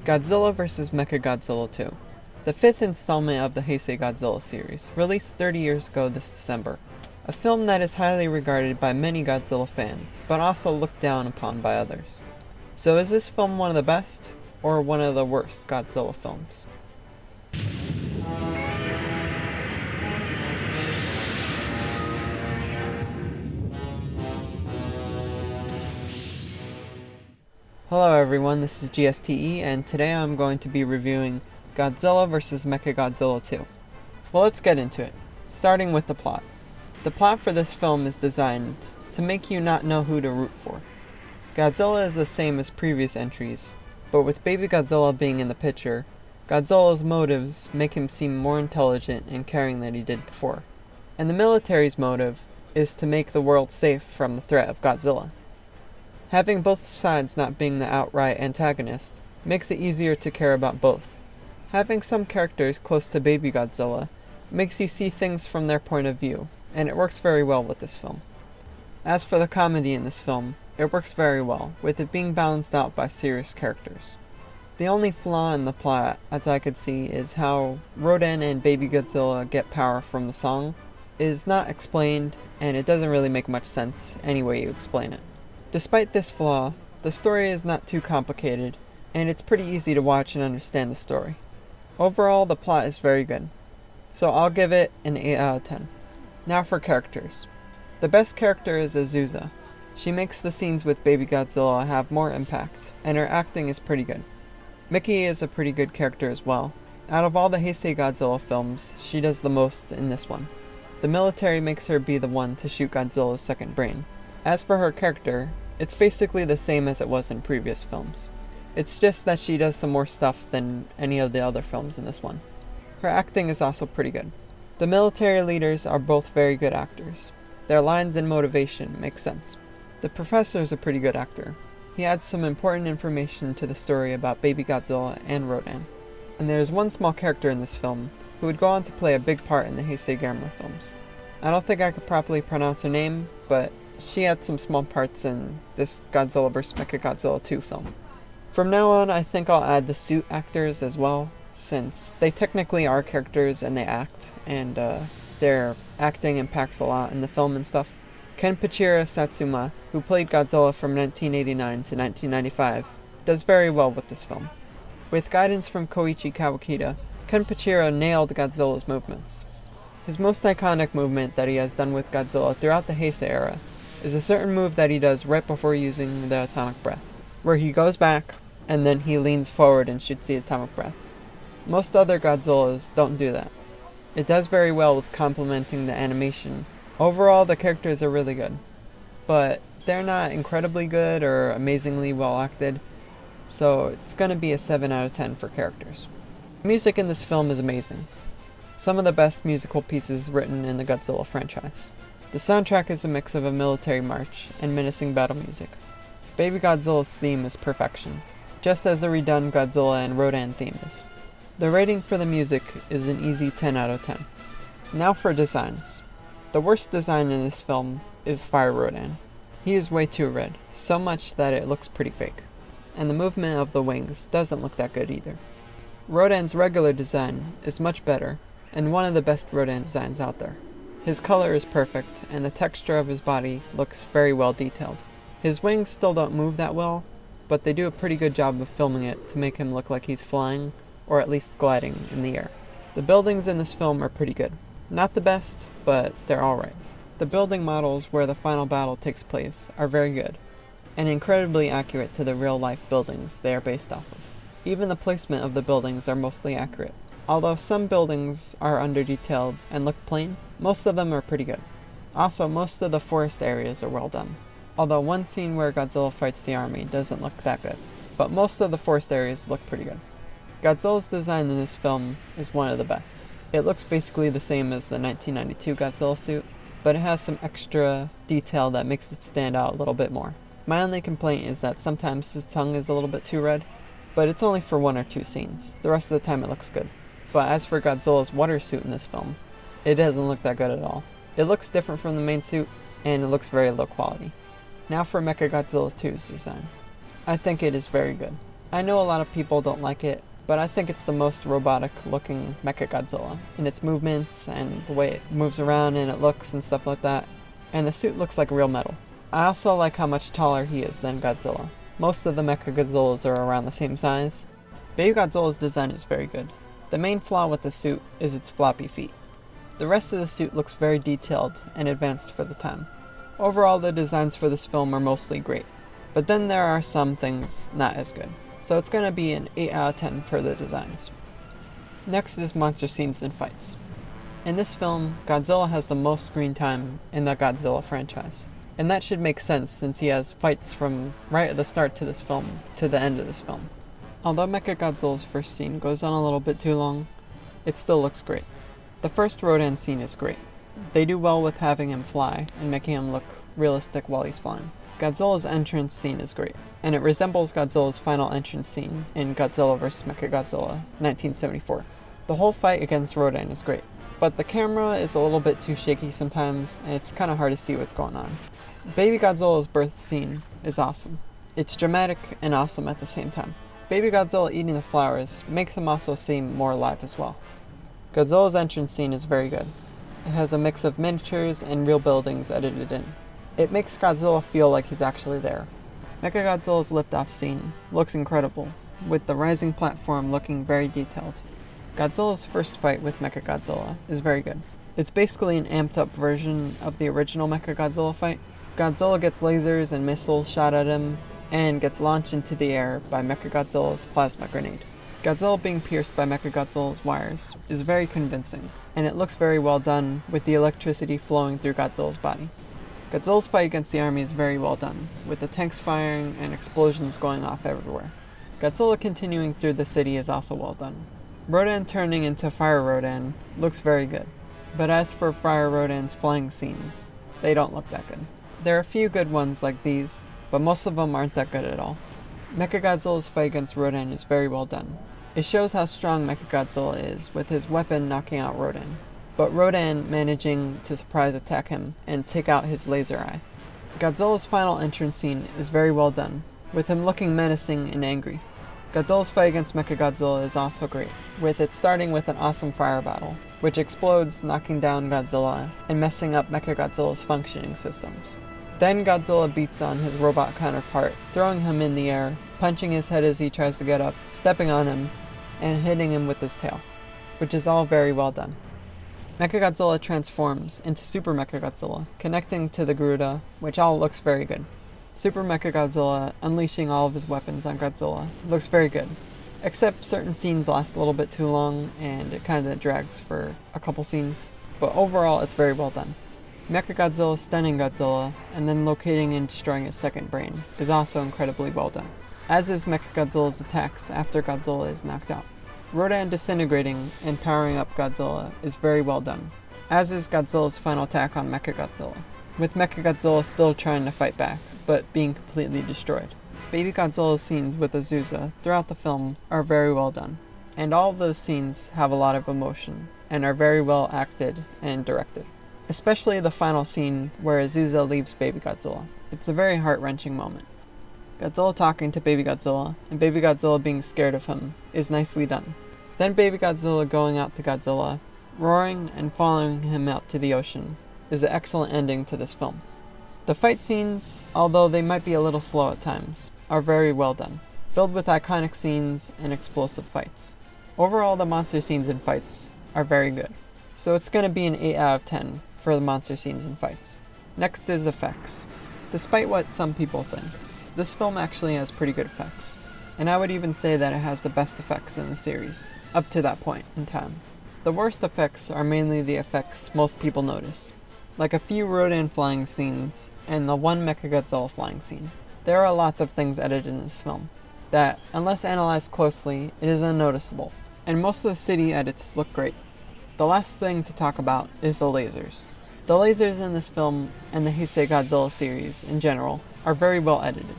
Godzilla vs. MechaGodzilla 2, the fifth installment of the Heisei Godzilla series, released 30 years ago this December. A film that is highly regarded by many Godzilla fans, but also looked down upon by others. So is this film one of the best, or one of the worst Godzilla films? Hello everyone, this is GSTE, and today I'm going to be reviewing Godzilla vs. MechaGodzilla 2. Well, let's get into it, starting with the plot. The plot for this film is designed to make you not know who to root for. Godzilla is the same as previous entries, but with Baby Godzilla being in the picture, Godzilla's motives make him seem more intelligent and caring than he did before. And the military's motive is to make the world safe from the threat of Godzilla. Having both sides not being the outright antagonist makes it easier to care about both. Having some characters close to Baby Godzilla makes you see things from their point of view, and it works very well with this film. As for the comedy in this film, it works very well, with it being balanced out by serious characters. The only flaw in the plot, as I could see, is how Rodan and Baby Godzilla get power from the song is not explained, and it doesn't really make much sense any way you explain it. Despite this flaw, the story is not too complicated, and it's pretty easy to watch and understand the story. Overall, the plot is very good, so I'll give it an 8 out of 10. Now for characters. The best character is Azusa. She makes the scenes with Baby Godzilla have more impact, and her acting is pretty good. Mickey is a pretty good character as well. Out of all the Heisei Godzilla films, she does the most in this one. The military makes her be the one to shoot Godzilla's second brain. As for her character, it's basically the same as it was in previous films. It's just that she does some more stuff than any of the other films in this one. Her acting is also pretty good. The military leaders are both very good actors. Their lines and motivation make sense. The professor is a pretty good actor. He adds some important information to the story about Baby Godzilla and Rodan. And there is one small character in this film who would go on to play a big part in the Heisei Godzilla films. I don't think I could properly pronounce her name, but she had some small parts in this Godzilla vs. MechaGodzilla 2 film. From now on, I think I'll add the suit actors as well, since they technically are characters and they act, and their acting impacts a lot in the film and stuff. Kenpachiro Satsuma, who played Godzilla from 1989 to 1995, does very well with this film. With guidance from Koichi Kawakita, Kenpachiro nailed Godzilla's movements. His most iconic movement that he has done with Godzilla throughout the Heisei era is a certain move that he does right before using the atomic breath, where he goes back and then he leans forward and shoots the atomic breath. Most other Godzillas don't do that. It does very well with complementing the animation. Overall, the characters are really good, but they're not incredibly good or amazingly well acted, so it's going to be a 7 out of 10 for characters. The music in this film is amazing. Some of the best musical pieces written in the Godzilla franchise. The soundtrack is a mix of a military march and menacing battle music. Baby Godzilla's theme is perfection, just as the redone Godzilla and Rodan theme is. The rating for the music is an easy 10 out of 10. Now for designs. The worst design in this film is Fire Rodan. He is way too red, so much that it looks pretty fake. And the movement of the wings doesn't look that good either. Rodan's regular design is much better, and one of the best Rodan designs out there. His color is perfect, and the texture of his body looks very well detailed. His wings still don't move that well, but they do a pretty good job of filming it to make him look like he's flying, or at least gliding in the air. The buildings in this film are pretty good. Not the best, but they're alright. The building models where the final battle takes place are very good, and incredibly accurate to the real-life buildings they are based off of. Even the placement of the buildings are mostly accurate. Although some buildings are under-detailed and look plain, most of them are pretty good. Also, most of the forest areas are well done. Although one scene where Godzilla fights the army doesn't look that good, but most of the forest areas look pretty good. Godzilla's design in this film is one of the best. It looks basically the same as the 1992 Godzilla suit, but it has some extra detail that makes it stand out a little bit more. My only complaint is that sometimes his tongue is a little bit too red, but it's only for 1 or 2 scenes. The rest of the time it looks good. But as for Godzilla's water suit in this film, it doesn't look that good at all. It looks different from the main suit, and it looks very low quality. Now for MechaGodzilla 2's design. I think it is very good. I know a lot of people don't like it, but I think it's the most robotic looking MechaGodzilla in its movements and the way it moves around and it looks and stuff like that. And the suit looks like real metal. I also like how much taller he is than Godzilla. Most of the MechaGodzillas are around the same size. Baby Godzilla's design is very good. The main flaw with the suit is its floppy feet. The rest of the suit looks very detailed and advanced for the time. Overall, the designs for this film are mostly great, but then there are some things not as good. So it's gonna be an 8 out of 10 for the designs. Next is monster scenes and fights. In this film, Godzilla has the most screen time in the Godzilla franchise. And that should make sense since he has fights from right at the start to this film to the end of this film. Although MechaGodzilla's first scene goes on a little bit too long, it still looks great. The first Rodan scene is great. They do well with having him fly and making him look realistic while he's flying. Godzilla's entrance scene is great, and it resembles Godzilla's final entrance scene in Godzilla vs. MechaGodzilla 1974. The whole fight against Rodan is great, but the camera is a little bit too shaky sometimes, and it's kind of hard to see what's going on. Baby Godzilla's birth scene is awesome. It's dramatic and awesome at the same time. Baby Godzilla eating the flowers makes him also seem more alive as well. Godzilla's entrance scene is very good. It has a mix of miniatures and real buildings edited in. It makes Godzilla feel like he's actually there. MechaGodzilla's liftoff scene looks incredible, with the rising platform looking very detailed. Godzilla's first fight with MechaGodzilla is very good. It's basically an amped up version of the original MechaGodzilla fight. Godzilla gets lasers and missiles shot at him, and gets launched into the air by MechaGodzilla's plasma grenade. Godzilla being pierced by MechaGodzilla's wires is very convincing, and it looks very well done with the electricity flowing through Godzilla's body. Godzilla's fight against the army is very well done, with the tanks firing and explosions going off everywhere. Godzilla continuing through the city is also well done. Rodan turning into Fire Rodan looks very good, but as for Fire Rodan's flying scenes, they don't look that good. There are a few good ones like these, but most of them aren't that good at all. MechaGodzilla's fight against Rodan is very well done. It shows how strong MechaGodzilla is, with his weapon knocking out Rodan, but Rodan managing to surprise attack him and take out his laser eye. Godzilla's final entrance scene is very well done, with him looking menacing and angry. Godzilla's fight against MechaGodzilla is also great, with it starting with an awesome fire battle, which explodes, knocking down Godzilla and messing up MechaGodzilla's functioning systems. Then Godzilla beats on his robot counterpart, throwing him in the air, punching his head as he tries to get up, stepping on him, and hitting him with his tail, which is all very well done. MechaGodzilla transforms into Super MechaGodzilla, connecting to the Garuda, which all looks very good. Super MechaGodzilla unleashing all of his weapons on Godzilla looks very good, except certain scenes last a little bit too long and it kind of drags for a couple scenes, but overall it's very well done. MechaGodzilla stunning Godzilla and then locating and destroying his second brain is also incredibly well done, as is MechaGodzilla's attacks after Godzilla is knocked out. Rodan disintegrating and powering up Godzilla is very well done, as is Godzilla's final attack on MechaGodzilla, with MechaGodzilla still trying to fight back, but being completely destroyed. Baby Godzilla's scenes with Azusa throughout the film are very well done, and all of those scenes have a lot of emotion and are very well acted and directed. Especially the final scene where Azusa leaves Baby Godzilla. It's a very heart-wrenching moment. Godzilla talking to Baby Godzilla, and Baby Godzilla being scared of him, is nicely done. Then Baby Godzilla going out to Godzilla, roaring and following him out to the ocean, is an excellent ending to this film. The fight scenes, although they might be a little slow at times, are very well done, filled with iconic scenes and explosive fights. Overall, the monster scenes and fights are very good, so it's going to be an 8 out of 10 for the monster scenes and fights. Next is effects. Despite what some people think, this film actually has pretty good effects, and I would even say that it has the best effects in the series, up to that point in time. The worst effects are mainly the effects most people notice, like a few Rodan flying scenes and the one MechaGodzilla flying scene. There are lots of things edited in this film that, unless analyzed closely, it is unnoticeable, and most of the city edits look great. The last thing to talk about is the lasers. The lasers in this film, and the Heisei Godzilla series in general, are very well edited.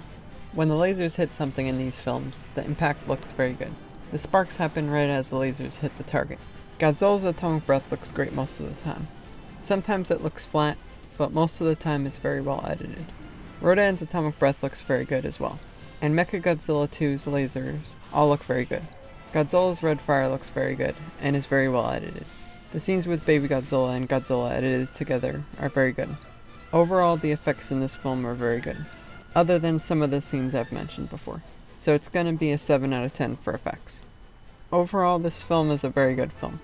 When the lasers hit something in these films, the impact looks very good. The sparks happen right as the lasers hit the target. Godzilla's atomic breath looks great most of the time. Sometimes it looks flat, but most of the time it's very well edited. Rodan's atomic breath looks very good as well. and MechaGodzilla 2's lasers all look very good. Godzilla's red fire looks very good, and is very well edited. The scenes with Baby Godzilla and Godzilla edited together are very good. Overall, the effects in this film are very good, other than some of the scenes I've mentioned before. So it's gonna be a 7 out of 10 for effects. Overall, this film is a very good film.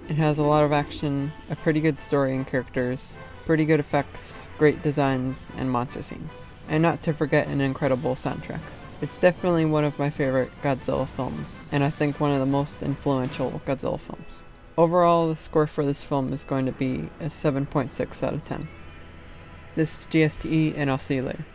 It has a lot of action, a pretty good story and characters, pretty good effects, great designs, and monster scenes. And not to forget an incredible soundtrack. It's definitely one of my favorite Godzilla films, and I think one of the most influential Godzilla films. Overall, the score for this film is going to be a 7.6 out of 10. This is GSTE, and I'll see you later.